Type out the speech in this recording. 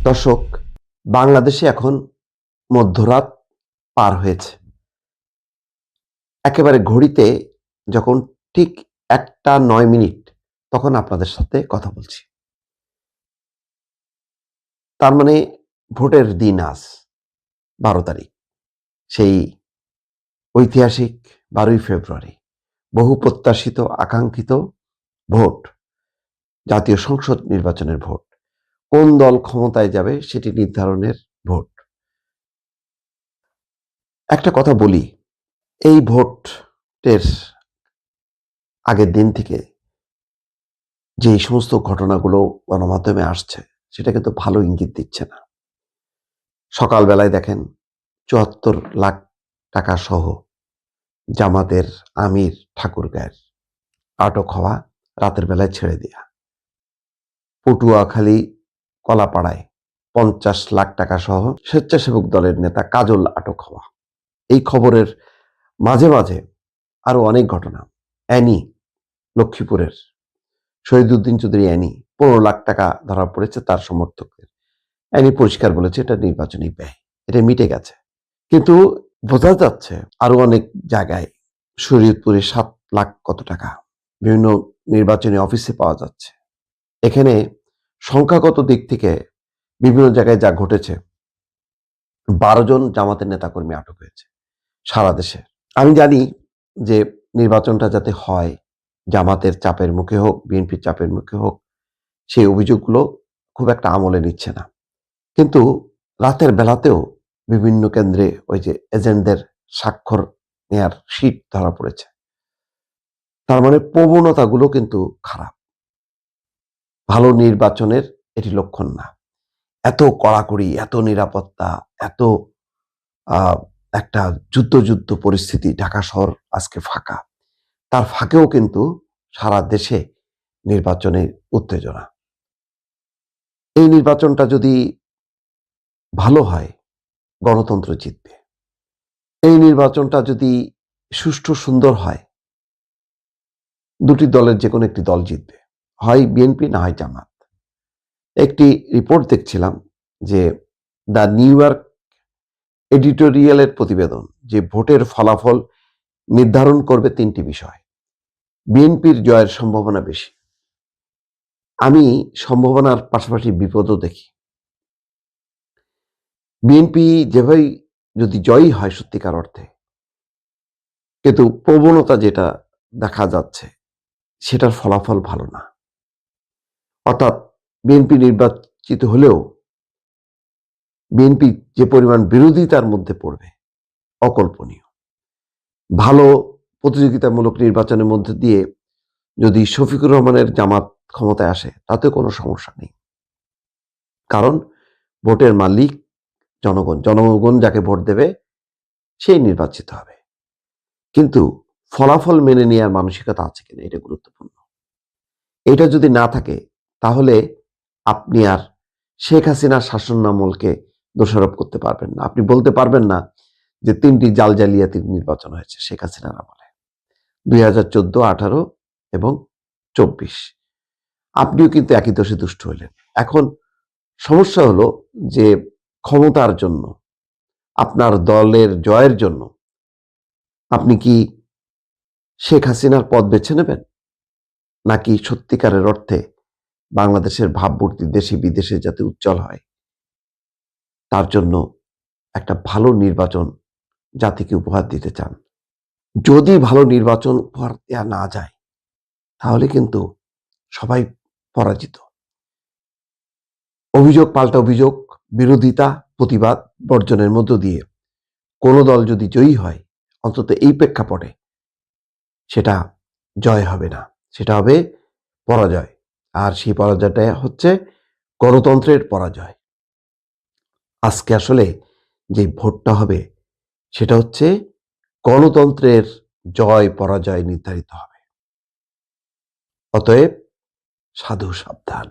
দর্শক, বাংলাদেশে এখন মধ্যরাত পার হয়েছে। একেবারে ঘড়িতে যখন ঠিক 1টা 9 মিনিট তখন আপনাদের সাথে কথা বলছি। তার মানে ভোটের দিন আজ 12 তারিখ, সেই ঐতিহাসিক 12ই ফেব্রুয়ারি, বহু প্রত্যাশিত আকাঙ্ক্ষিত ভোট, জাতীয় সংসদ নির্বাচনের ভোট। কোন দল ক্ষমতায় যাবে সেটি নির্ধারণের ভোট। একটা কথা বলি, এই ভোটের আগের দিন থেকে যে সমস্ত ঘটনাগুলো গণমাধ্যমে আসছে সেটা কিন্তু ভালো ইঙ্গিত দিচ্ছে না। সকালবেলায় দেখেন ৭৪ লাখ টাকা সহ জামাতের আমির ঠাকুরগাঁয়ের আটক হওয়া, রাতের বেলায় ছেড়ে দেয়া। পটুয়াখালী কলাপাড়ায় 50 লাখ টাকা সহ স্বেচ্ছাসেবক দলের নেতা কাজল আটক হওয়া। এই খবরের মাঝে মাঝে আরো অনেক ঘটনা। অ্যানি, লক্ষ্মীপুরের শহীদুদ্দিন চৌধুরী অ্যানি, 15 লাখ টাকা ধরা পড়েছে তার সমর্থকদের। অ্যানি পরিষ্কার বলেছে এটা নির্বাচনী ব্যয়, এটা মিটে গেছে। কিন্তু বোঝা যাচ্ছে আরো অনেক জায়গায়, শরীয়তপুরে 7 লাখ কত টাকা বিভিন্ন নির্বাচনী অফিসে পাওয়া যাচ্ছে। এখানে সংখ্যাগত দিক থেকে বিভিন্ন জায়গায় যা ঘটেছে, 12 জন জামাতের নেতাকর্মী আটক হয়েছে সারা দেশে। আমি জানি যে নির্বাচনটা যাতে হয়, জামাতের চাপের মুখে হোক, বিএনপির চাপের মুখে হোক, সেই অভিযোগগুলো খুব একটা আমলে নিচ্ছে না। কিন্তু রাতের বেলাতেও বিভিন্ন কেন্দ্রে ওই যে এজেন্টদের স্বাক্ষর নেয়ার শীট ধরা পড়েছে। তার মানে প্রবণতাগুলো কিন্তু খারাপ। ভালো নির্বাচনের এটি লক্ষণ না। এত কড়াকড়ি, এত নিরাপত্তা, এত একটা যুদ্ধ পরিস্থিতি, ঢাকা শহর আজকে ফাঁকা। তার ফাঁকেও কিন্তু সারা দেশে নির্বাচনের উত্তেজনা। এই নির্বাচনটা যদি ভালো হয়, গণতন্ত্র জিতবে। এই নির্বাচনটা যদি সুষ্ঠু সুন্দর হয়, দুটি দলের যে কোনো একটি দল জিতবে, হয় বিএনপি না হয় জামাত। একটি রিপোর্ট দেখছিলাম যে দ্য নিউ ইয়র্ক এডিটোরিয়ালের প্রতিবেদন, যে ভোটের ফলাফল নির্ধারণ করবে 3টি বিষয়। বিএনপির জয়ের সম্ভাবনা বেশি। আমি সম্ভাবনার পাশাপাশি বিপদও দেখি। বিএনপি যেভাবেই যদি জয়ী হয় সত্যিকার অর্থে, কিন্তু প্রবণতা যেটা দেখা যাচ্ছে সেটার ফলাফল ভালো না। অর্থাৎ বিএনপি নির্বাচিত হলেও বিএনপি যে পরিমাণ বিরোধিতার মধ্যে পড়বে, অকল্পনীয়। ভালো প্রতিযোগিতামূলক নির্বাচনের মধ্যে দিয়ে যদি শফিকুর রহমানের জামাত ক্ষমতায় আসে, তাতে কোনো সমস্যা নেই। কারণ ভোটের মালিক জনগণ, জনগণ যাকে ভোট দেবে সেই নির্বাচিত হবে। কিন্তু ফলাফল মেনে নেওয়ার মানসিকতা আছে কিনা, এটা গুরুত্বপূর্ণ। এটা যদি না থাকে, তাহলে আপনি আর শেখ হাসিনার শাসনামলকে দোষারোপ করতে পারবেন না। আপনি বলতে পারবেন না যে 3টি জালিয়াতির নির্বাচন হয়েছে শেখ হাসিনার আমলে, 2014, 18 এবং 24। আপনিও কিন্তু একই দোষে দুষ্ট হইলেন। এখন সমস্যা হলো যে ক্ষমতার জন্য, আপনার দলের জয়ের জন্য আপনি কি শেখ হাসিনার পথ বেছে নেবেন, নাকি সত্যিকারের অর্থে বাংলাদেশের ভাবমূর্তি দেশে বিদেশে যাতে উজ্জ্বল হয়, তার জন্য একটা ভালো নির্বাচন জাতিকে উপহার দিতে চান? যদি ভালো নির্বাচন উপহার দেওয়া না যায়, তাহলে কিন্তু সবাই পরাজিত। অভিযোগ পাল্টা অভিযোগ, বিরোধিতা, প্রতিবাদ বর্জনের মধ্য দিয়ে কোনো দল যদি জয়ী হয়, অন্তত এই প্রেক্ষাপটে সেটা জয় হবে না, সেটা হবে পরাজয়। আর সেই পরাজয়টা হচ্ছে গণতন্ত্রের পরাজয়। আজকে আসলে যে ভোটটা হবে সেটা হচ্ছে গণতন্ত্রের জয় পরাজয় নির্ধারিত হবে। অতএব সাধু সাবধান।